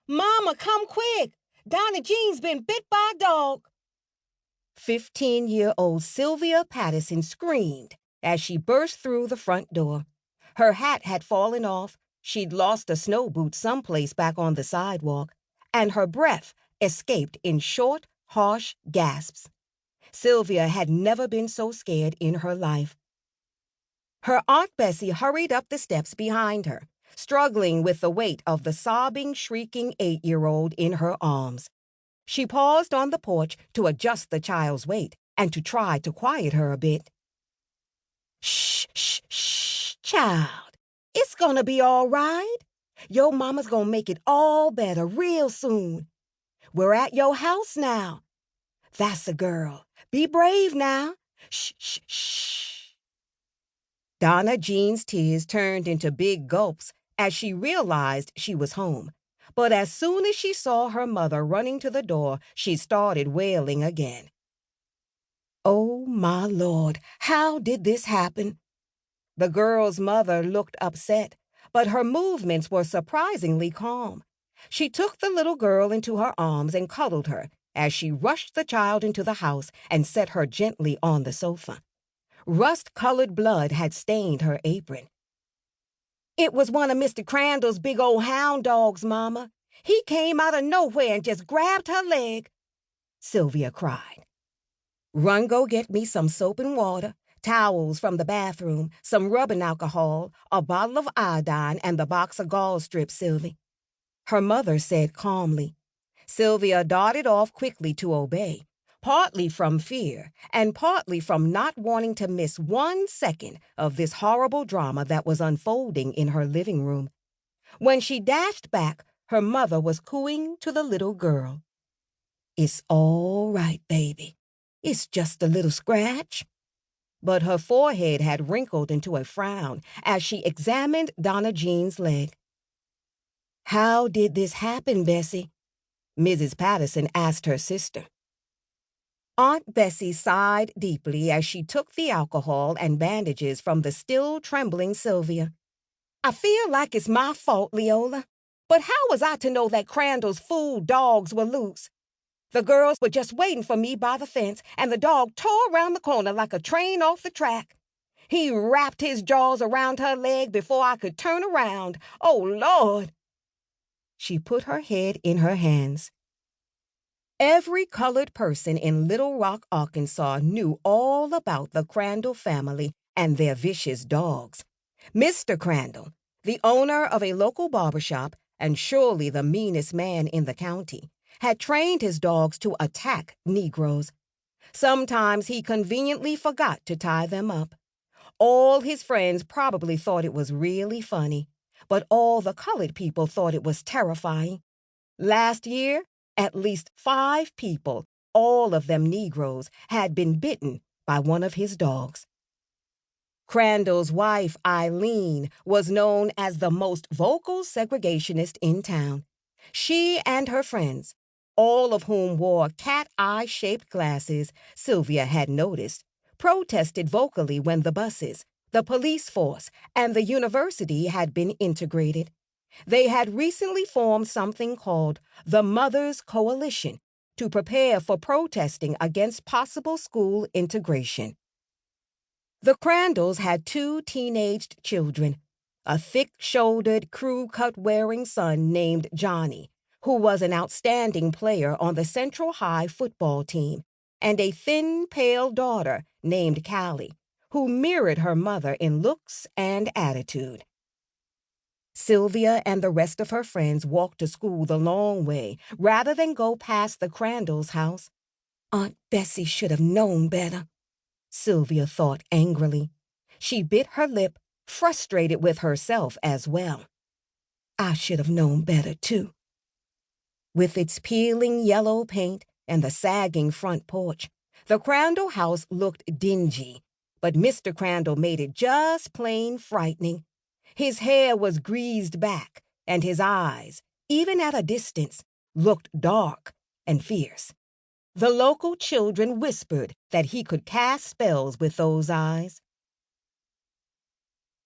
Mama, come quick! Donna Jean's been bit by a dog. 15-year-old Sylvia Patterson screamed as she burst through the front door. Her hat had fallen off, she'd lost a snow boot someplace back on the sidewalk, and her breath escaped in short, harsh gasps. Sylvia had never been so scared in her life. Her Aunt Bessie hurried up the steps behind her, struggling with the weight of the sobbing, shrieking 8-year-old in her arms. She paused on the porch to adjust the child's weight and to try to quiet her a bit. Shh, shh, shh, child. It's gonna be all right. Your mama's gonna make it all better real soon. We're at your house now. That's a girl. Be brave now. Shh, shh, shh. Donna Jean's tears turned into big gulps as she realized she was home. But as soon as she saw her mother running to the door, she started wailing again. Oh, my Lord, how did this happen? The girl's mother looked upset, but her movements were surprisingly calm. She took the little girl into her arms and cuddled her as she rushed the child into the house and set her gently on the sofa. Rust-colored blood had stained her apron. It was one of Mr. Crandall's big old hound dogs, Mama. He came out of nowhere and just grabbed her leg, Sylvia cried. Run, go get me some soap and water, towels from the bathroom, some rubbing alcohol, a bottle of iodine, and the box of gauze strips, Sylvie, her mother said calmly. Sylvia darted off quickly to obey, partly from fear and partly from not wanting to miss 1 second of this horrible drama that was unfolding in her living room. When she dashed back, her mother was cooing to the little girl. It's all right, baby. It's just a little scratch. But her forehead had wrinkled into a frown as she examined Donna Jean's leg. How did this happen, Bessie? Mrs. Patterson asked her sister. Aunt Bessie sighed deeply as she took the alcohol and bandages from the still trembling Sylvia. I feel like it's my fault, Leola. But how was I to know that Crandall's fool dogs were loose? The girls were just waiting for me by the fence, and the dog tore around the corner like a train off the track. He wrapped his jaws around her leg before I could turn around. Oh, Lord! She put her head in her hands. Every colored person in Little Rock, Arkansas knew all about the Crandall family and their vicious dogs. Mr. Crandall, the owner of a local barbershop and surely the meanest man in the county, had trained his dogs to attack Negroes. Sometimes he conveniently forgot to tie them up. All his friends probably thought it was really funny, but all the colored people thought it was terrifying. Last year, at least 5 people, all of them Negroes, had been bitten by one of his dogs. Crandall's wife, Eileen, was known as the most vocal segregationist in town. She and her friends, all of whom wore cat-eye-shaped glasses, Sylvia had noticed, protested vocally when the buses, the police force, and the university had been integrated. They had recently formed something called the Mothers Coalition to prepare for protesting against possible school integration. The Crandalls had 2 teenaged children, a thick-shouldered, crew-cut-wearing son named Johnny, who was an outstanding player on the Central High football team, and a thin, pale daughter named Callie, who mirrored her mother in looks and attitude. Sylvia and the rest of her friends walked to school the long way rather than go past the Crandalls' house. Aunt Bessie should have known better, Sylvia thought angrily. She bit her lip, frustrated with herself as well. I should have known better, too. With its peeling yellow paint and the sagging front porch, the Crandall house looked dingy, but Mr. Crandall made it just plain frightening. His hair was greased back, and his eyes, even at a distance, looked dark and fierce. The local children whispered that he could cast spells with those eyes.